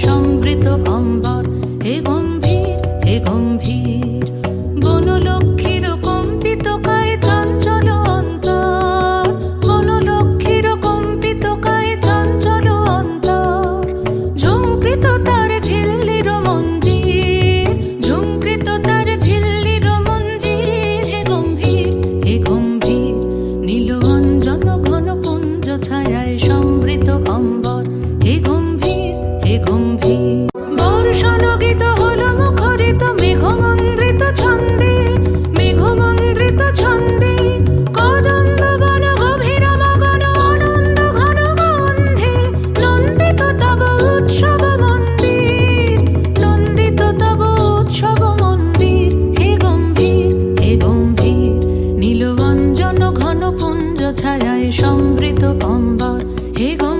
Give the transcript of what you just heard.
সমৃত অম্বর, হে গম্ভীর হে গম্ভীর। বনলক্ষ্মীর কম্পিত কায়ে চঞ্চল অন্তর, বনলক্ষ্মীর কম্পিত কায়ে চঞ্চল অন্তর। ঝুঙ্কৃত তার ঝিল্লির মঞ্জির, ঝুঙ্কৃত তার ঝিল্লির মঞ্জির। হে গম্ভীর হে গম্ভীর। নীল অঞ্জন ঘন পুঞ্জ ছায়ায় সমৃত অম্বর, হে গম্ভীর হে গম্ভীর। বর্ষণগীত হল মুখরিত মেঘমন্দ্রিত ছন্দে, মেঘমন্দ্রিত ছন্দে। কদম্ব বন গভীর মগন আনন্দ ঘন গন্ধে। নন্দিত তব উৎসব মন্দির, নন্দিত তব উৎসব মন্দির। হে গম্ভীর হে গম্ভীর। নীল অঞ্জন ঘন পুঞ্জ ছায়ায় সমৃত অম্বর, হে গম্ভীর